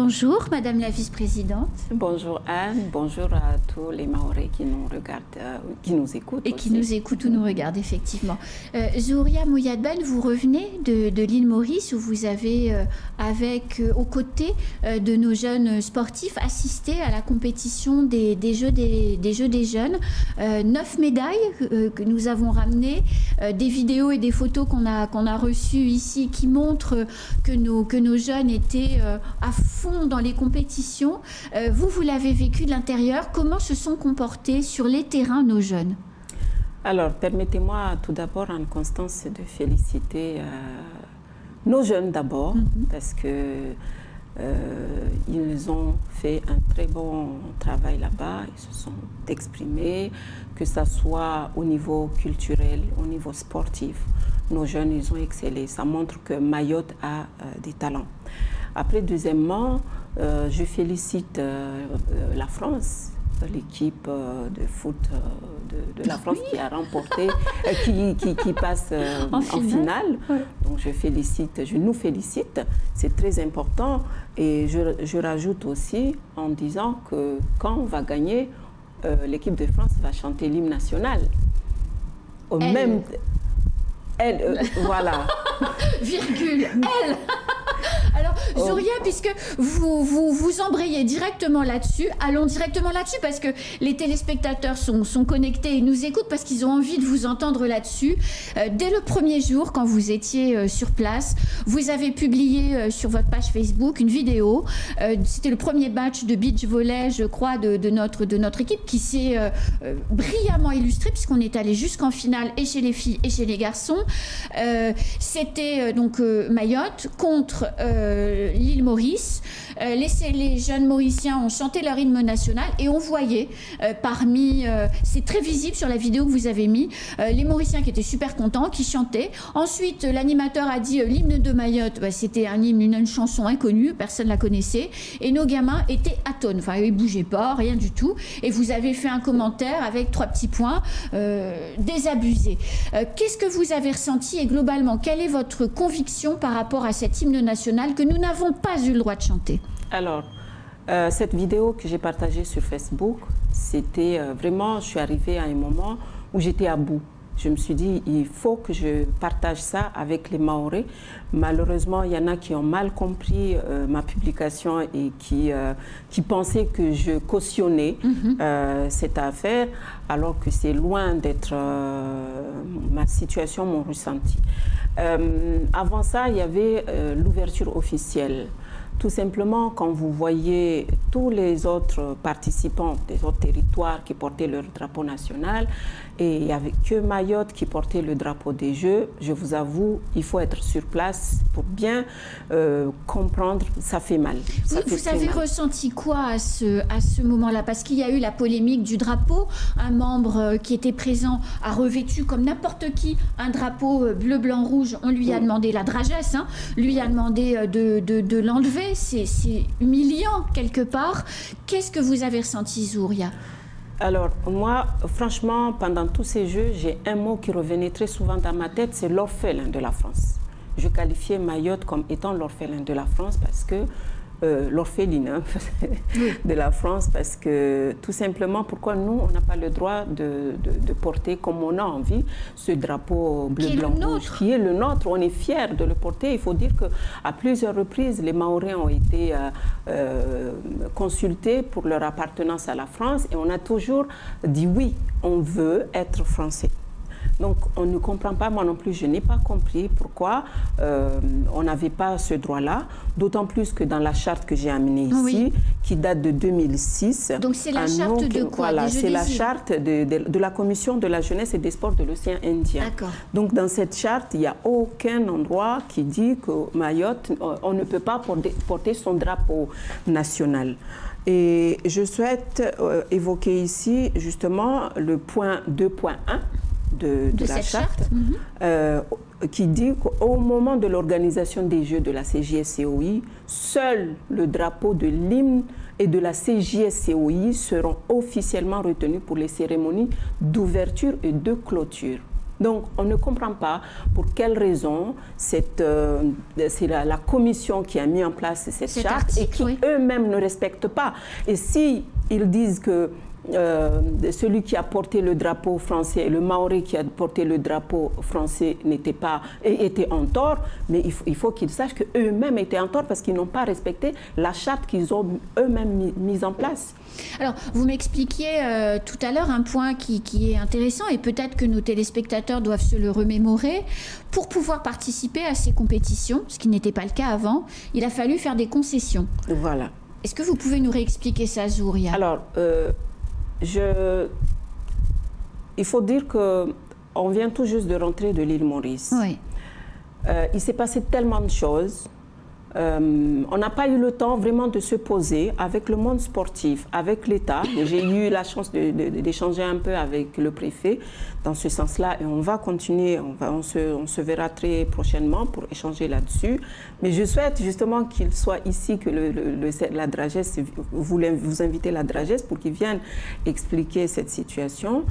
Bonjour, Madame la Vice-Présidente. Bonjour Anne, bonjour à tous les Mahorais qui nous regardent, qui nous écoutent. Et aussi. Qui nous écoutent ou nous regardent, effectivement. Zouria Mouyadben, vous revenez de l'île Maurice où vous avez, aux côtés de nos jeunes sportifs, assisté à la compétition des Jeux des jeunes. 9 médailles que nous avons ramenées, des vidéos et des photos qu'on a reçues ici qui montrent que nos jeunes étaient à fond dans les compétitions. Vous l'avez vécu de l'intérieur. Comment se sont comportés sur les terrains nos jeunes? Alors, permettez-moi tout d'abord, Anne-Constance, de féliciter nos jeunes d'abord, parce que ils ont fait un très bon travail là-bas. Ils se sont exprimés, que ce soit au niveau culturel, au niveau sportif. Nos jeunes, ils ont excellé. Ça montre que Mayotte a des talents. Après, deuxièmement, je félicite la France, l'équipe de foot de la France qui a remporté, qui passe en finale. Ouais. Donc je nous félicite, c'est très important. Et je rajoute aussi en disant que quand on va gagner, l'équipe de France va chanter l'hymne national. Voilà. Virgule, elle. Alors, Zouria, puisque vous embrayez directement là-dessus, allons directement là-dessus parce que les téléspectateurs sont connectés et nous écoutent parce qu'ils ont envie de vous entendre là-dessus. Dès le premier jour, quand vous étiez sur place, vous avez publié sur votre page Facebook une vidéo. C'était le premier match de beach volley, je crois, de notre équipe qui s'est brillamment illustré puisqu'on est allé jusqu'en finale et chez les filles et chez les garçons. C'était donc Mayotte contre l'île Maurice. Les jeunes Mauriciens ont chanté leur hymne national et on voyait c'est très visible sur la vidéo que vous avez mis, les Mauriciens qui étaient super contents, qui chantaient. Ensuite, l'animateur a dit l'hymne de Mayotte, c'était un hymne, une chanson inconnue, personne ne la connaissait. Et nos gamins étaient atones, enfin ils ne bougeaient pas, rien du tout. Et vous avez fait un commentaire avec 3 petits points, désabusé. Qu'est-ce que vous avez ressenti et globalement, quelle est votre conviction par rapport à cet hymne national que nous n'avons pas eu le droit de chanter? Alors, cette vidéo que j'ai partagée sur Facebook, c'était vraiment, je suis arrivée à un moment où j'étais à bout. Je me suis dit, il faut que je partage ça avec les Mahorais. Malheureusement, il y en a qui ont mal compris ma publication et qui pensaient que je cautionnais cette affaire, alors que c'est loin d'être ma situation, mon ressenti. Avant ça, il y avait l'ouverture officielle. Tout simplement, quand vous voyez tous les autres participants des autres territoires qui portaient leur drapeau national, et il n'y avait que Mayotte qui portait le drapeau des Jeux, je vous avoue, il faut être sur place pour bien comprendre, ça fait mal. Vous avez ressenti quoi à ce moment-là? Parce qu'il y a eu la polémique du drapeau. Un membre qui était présent a revêtu, comme n'importe qui, un drapeau bleu, blanc, rouge. On lui a demandé la dragesse, lui a demandé de l'enlever. C'est humiliant quelque part. Qu'est-ce que vous avez ressenti, Zouria? Alors moi, franchement, pendant tous ces Jeux, j'ai un mot qui revenait très souvent dans ma tête, c'est l'orphelin de la France. Je qualifiais Mayotte comme étant l'orphelin de la France parce que l'orpheline de la France, parce que tout simplement, pourquoi nous, on n'a pas le droit de porter comme on a envie ce drapeau bleu, blanc, rouge, qui est le nôtre. On est fiers de le porter. Il faut dire qu'à plusieurs reprises, les Mahorais ont été consultés pour leur appartenance à la France et on a toujours dit oui, on veut être français. Donc, on ne comprend pas, moi non plus, je n'ai pas compris pourquoi on n'avait pas ce droit-là, d'autant plus que dans la charte que j'ai amenée ici, qui date de 2006. Donc, c'est la charte de quoi? Voilà, c'est la charte de la Commission de la jeunesse et des sports de l'océan Indien. Donc, dans cette charte, il n'y a aucun endroit qui dit que Mayotte, on ne peut pas porter son drapeau national. Et je souhaite évoquer ici, justement, le point 2.1. De la charte, qui dit qu'au moment de l'organisation des Jeux de la CJS-COI, seul le drapeau de l'hymne et de la CJS-COI seront officiellement retenus pour les cérémonies d'ouverture et de clôture. Donc, on ne comprend pas pour quelle raison c'est la commission qui a mis en place cette charte et qui eux-mêmes ne respectent pas. Et si ils disent que celui qui a porté le drapeau français, le Maoré qui a porté le drapeau français était en tort, mais il faut qu'ils sachent qu'eux-mêmes étaient en tort parce qu'ils n'ont pas respecté la charte qu'ils ont eux-mêmes mise en place. Alors, vous m'expliquiez tout à l'heure un point qui est intéressant et peut-être que nos téléspectateurs doivent se le remémorer. Pour pouvoir participer à ces compétitions, ce qui n'était pas le cas avant, il a fallu faire des concessions. Voilà. Est-ce que vous pouvez nous réexpliquer ça, Zouria? Alors, il faut dire qu'on vient tout juste de rentrer de l'île Maurice. Oui. Il s'est passé tellement de choses. On n'a pas eu le temps vraiment de se poser avec le monde sportif, avec l'État. J'ai eu la chance d'échanger un peu avec le préfet dans ce sens-là et on va continuer, on se verra très prochainement pour échanger là-dessus. Mais je souhaite justement qu'il soit ici, que la Dragès, vous invitez la Dragès pour qu'il vienne expliquer cette situation.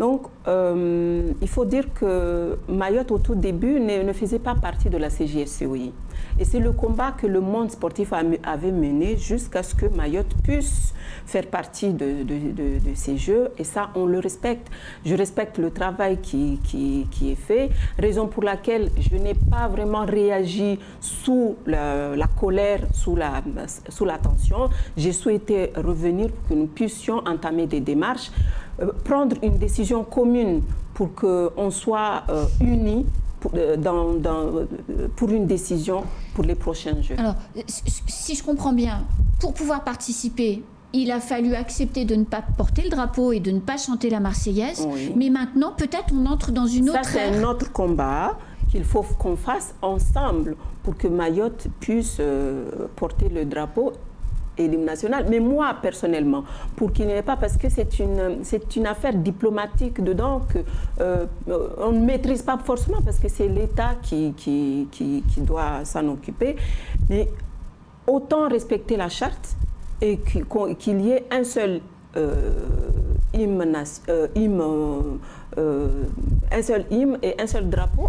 Donc, il faut dire que Mayotte, au tout début, ne faisait pas partie de la CJSCOI. Et c'est le combat que le monde sportif avait mené jusqu'à ce que Mayotte puisse faire partie de ces Jeux. Et ça, on le respecte. Je respecte le travail qui est fait, raison pour laquelle je n'ai pas vraiment réagi sous la colère, sous la tension. J'ai souhaité revenir pour que nous puissions entamer des démarches, prendre une décision commune pour qu'on soit unis pour une décision pour les prochains Jeux. Alors, si je comprends bien, pour pouvoir participer, il a fallu accepter de ne pas porter le drapeau et de ne pas chanter la Marseillaise. Oui. Mais maintenant, peut-être on entre dans une autre ère. Ça, c'est un autre combat qu'il faut qu'on fasse ensemble pour que Mayotte puisse porter le drapeau et l'hymne national. Mais moi, personnellement, pour qu'il n'y ait pas, parce que c'est une affaire diplomatique dedans qu'on ne maîtrise pas forcément, parce que c'est l'État qui doit s'en occuper. Mais autant respecter la charte et qu'il y ait un seul un seul hymne et un seul drapeau,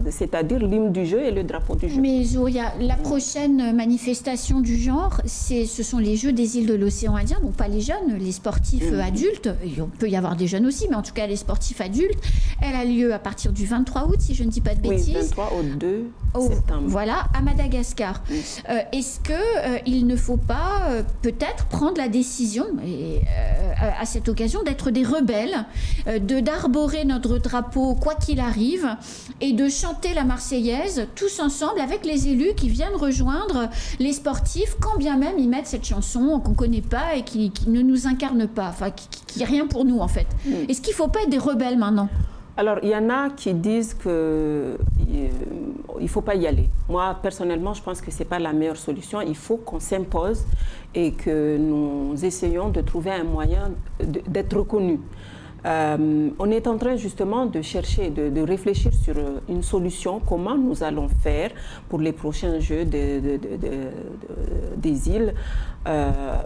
c'est-à-dire l'hymne du jeu et le drapeau du jeu. Mais Zouria, la prochaine manifestation du genre, ce sont les Jeux des îles de l'océan Indien, donc pas les jeunes, les sportifs adultes, il peut y avoir des jeunes aussi, mais en tout cas les sportifs adultes. Elle a lieu à partir du 23 août, si je ne dis pas de bêtises. Oui, 23 au 2 septembre. Voilà, à Madagascar. Est-ce qu'il ne faut pas peut-être prendre la décision, à cette occasion, d'être des rebelles, d'arborer notre drapeau quoi qu'il arrive et de chanter la Marseillaise tous ensemble avec les élus qui viennent rejoindre les sportifs, quand bien même ils mettent cette chanson qu'on ne connaît pas et qui ne nous incarne pas, enfin qui est rien pour nous en fait. Est-ce qu'il ne faut pas être des rebelles maintenant? Alors, il y en a qui disent qu'il ne faut pas y aller. Moi, personnellement, je pense que ce n'est pas la meilleure solution. Il faut qu'on s'impose et que nous essayons de trouver un moyen d'être reconnus. On est en train justement de chercher, de réfléchir sur une solution, comment nous allons faire pour les prochains Jeux des îles.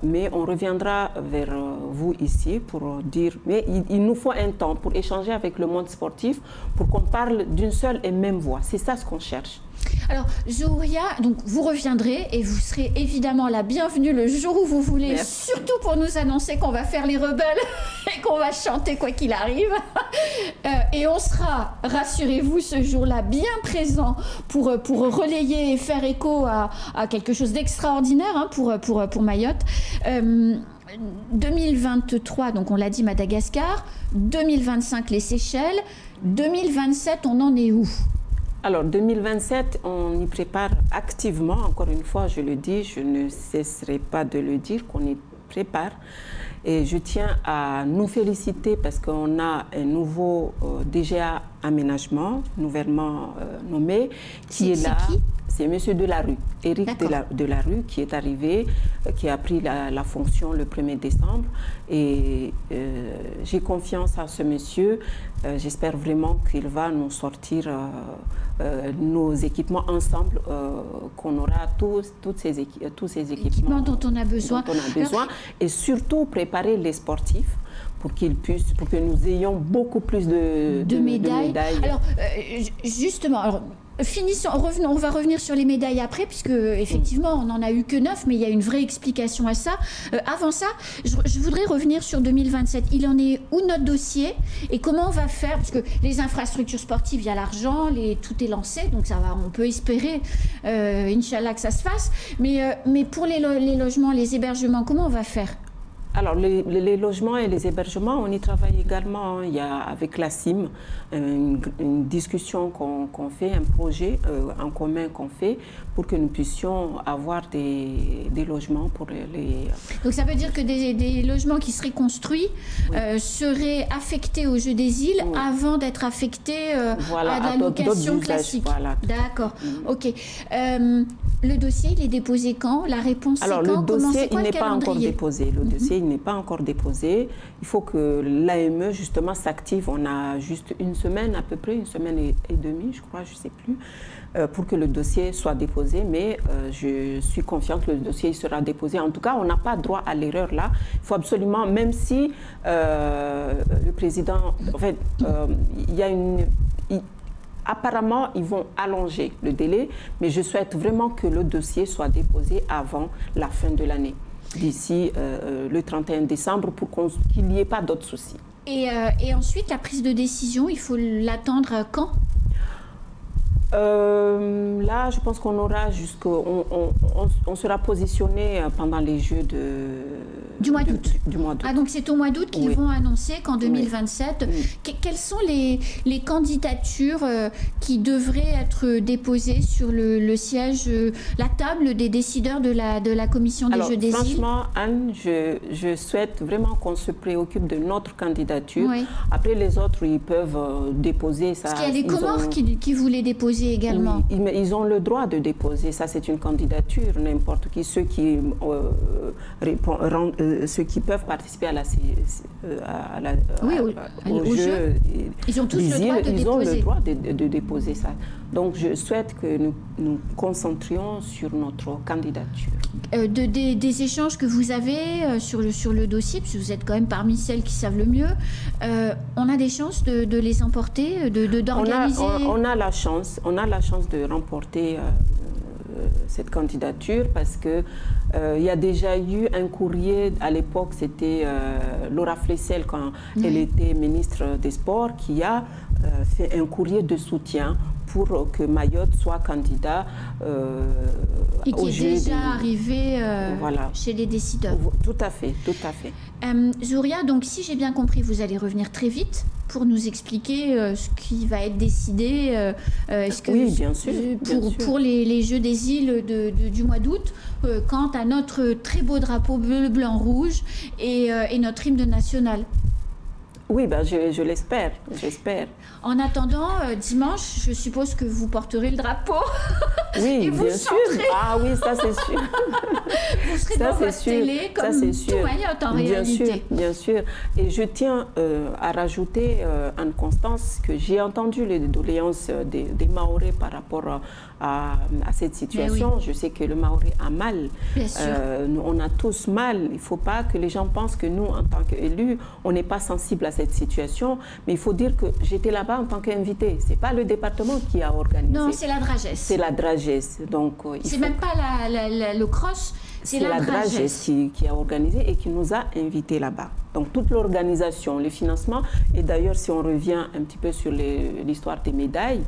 Mais on reviendra vers vous ici pour dire, mais il nous faut un temps pour échanger avec le monde sportif, pour qu'on parle d'une seule et même voix. C'est ça ce qu'on cherche. Alors, Zouria, donc vous reviendrez et vous serez évidemment la bienvenue le jour où vous voulez, surtout pour nous annoncer qu'on va faire les rebelles et qu'on va chanter quoi qu'il arrive. Et on sera, rassurez-vous, ce jour-là bien présent pour relayer et faire écho à quelque chose d'extraordinaire hein, pour Mayotte. 2023, donc on l'a dit, Madagascar. 2025, les Seychelles. 2027, on en est où ? Alors, 2027, on y prépare activement. Encore une fois, je le dis, je ne cesserai pas de le dire, qu'on y prépare. Et je tiens à nous féliciter parce qu'on a un nouveau DGA aménagement, nouvellement nommé, qui est là. C'est M. Delarue, Éric Delarue, qui est arrivé, qui a pris la fonction le 1er décembre. Et j'ai confiance à ce monsieur. J'espère vraiment qu'il va nous sortir nos équipements ensemble, qu'on aura tous ces équipements dont on a besoin. Et surtout préparer les sportifs pour qu'ils puissent, pour que nous ayons beaucoup plus de médailles. Alors, justement, alors, finissons, on va revenir sur les médailles après, puisque effectivement, on n'en a eu que 9, mais il y a une vraie explication à ça. Avant ça, je voudrais revenir sur 2027. Il en est où notre dossier et comment on va faire? Parce que les infrastructures sportives, il y a l'argent, tout est lancé, donc ça va, on peut espérer, Inch'Allah, que ça se fasse. Mais pour les logements, les hébergements, comment on va faire? Alors, les logements et les hébergements, on y travaille également. Hein. Il y a avec la CIM une discussion qu'on fait, un projet en commun qu'on fait pour que nous puissions avoir des logements pour les... Donc ça veut dire que des logements qui seraient construits seraient affectés au jeu des îles avant d'être affectés à la location classique. Voilà. D'accord, ok. Le dossier, il est déposé quand? La réponse, alors, le dossier, il n'est pas encore déposé. Le dossier, il n'est pas encore déposé. Il faut que l'AME, justement, s'active. On a juste une semaine, à peu près, une semaine et demie, je crois, je ne sais plus, pour que le dossier soit déposé. Mais je suis confiante que le dossier sera déposé. En tout cas, on n'a pas droit à l'erreur là. Il faut absolument, même si le président... En fait, il y a une... Apparemment, ils vont allonger le délai, mais je souhaite vraiment que le dossier soit déposé avant la fin de l'année, d'ici le 31 décembre, pour qu'il n'y ait pas d'autres soucis. Et ensuite, la prise de décision, il faut l'attendre quand? Là, je pense qu'on aura on sera positionné pendant les Jeux du mois d'août. Ah, donc c'est au mois d'août qu'ils vont annoncer qu'en 2027. Quelles sont les candidatures qui devraient être déposées sur le siège, la table des décideurs de la commission des Jeux des îles? Franchement, Anne, je souhaite vraiment qu'on se préoccupe de notre candidature. Après, les autres, ils peuvent déposer ça. Parce qu'il y a les Comores qui voulaient déposer également. Oui, mais ils ont le droit de déposer. Ça, c'est une candidature. N'importe qui, ceux qui peuvent participer au jeu, ils ont tous le droit de déposer. Ils ont le droit de déposer ça. Donc, je souhaite que nous concentrions sur notre candidature. Des échanges que vous avez sur le dossier, parce que vous êtes quand même parmi celles qui savent le mieux, on a des chances de les emporter, d'organiser? On a la chance de remporter cette candidature parce que il y a déjà eu un courrier, à l'époque c'était Laura Flessel quand elle était ministre des Sports, qui a fait un courrier de soutien pour que Mayotte soit candidat et qui est déjà arrivé chez les décideurs. Tout à fait, tout à fait. Zouria, donc si j'ai bien compris, vous allez revenir très vite pour nous expliquer ce qui va être décidé. Oui, bien sûr. Pour les Jeux des îles du mois d'août, quant à notre très beau drapeau bleu, blanc, rouge et notre hymne national. Oui, ben je l'espère, j'espère. En attendant, dimanche, je suppose que vous porterez le drapeau. Oui, et vous bien chanterez. Sûr. Ah oui, ça c'est sûr. Vous serez dans votre télé comme tout Mayotte en réalité. Bien sûr. Et je tiens à rajouter, Anne-Constance, que j'ai entendu les doléances des Mahorais par rapport à cette situation. Je sais que le Mahorais a mal. Bien sûr. On a tous mal. Il ne faut pas que les gens pensent que nous, en tant qu'élus, on n'est pas sensible à cette situation. Mais il faut dire que j'étais là-bas en tant qu'invitée. Ce n'est pas le département qui a organisé. Non, c'est la Dragesse. C'est la Dragesse. Donc, c'est même pas le cross, c'est la Dragesse qui a organisé et qui nous a invités là-bas. Donc toute l'organisation, le financement, et d'ailleurs si on revient un petit peu sur l'histoire des médailles...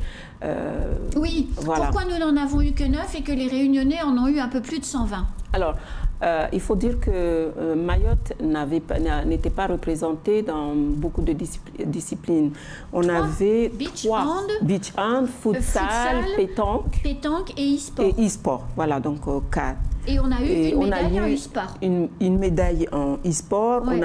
oui, voilà. Pourquoi nous n'en avons eu que 9 et que les Réunionnais en ont eu un peu plus de 120? Alors, il faut dire que Mayotte n'était pas représentée dans beaucoup de disciplines. On avait beach hand, futsal, pétanque et e-sport. Et e-sport, voilà, donc 4. Et on a eu une médaille en e-sport. Une médaille en e-sport. Oui.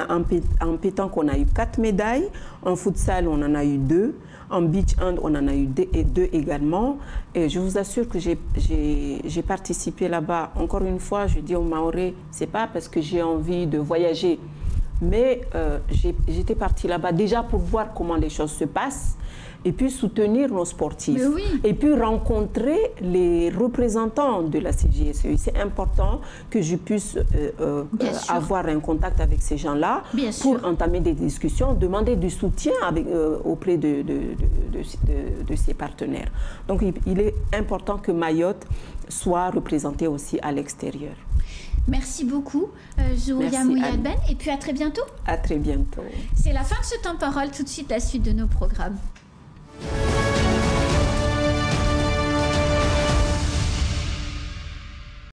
En pétanque, on a eu 4 médailles. En futsal, on en a eu 2. En beach hand, on en a eu 2 également. Et je vous assure que j'ai participé là-bas. Encore une fois, je dis aux Mahorais, c'est pas parce que j'ai envie de voyager. Mais j'étais partie là-bas déjà pour voir comment les choses se passent. et puis soutenir nos sportifs. Oui. Et puis rencontrer les représentants de la CJSEI. C'est important que je puisse avoir un contact avec ces gens-là pour entamer des discussions, demander du soutien auprès de ses partenaires. Donc il est important que Mayotte soit représentée aussi à l'extérieur. Merci beaucoup, Zouria Mouyadben, et puis à très bientôt. À très bientôt. C'est la fin de ce temps parole, tout de suite la suite de nos programmes.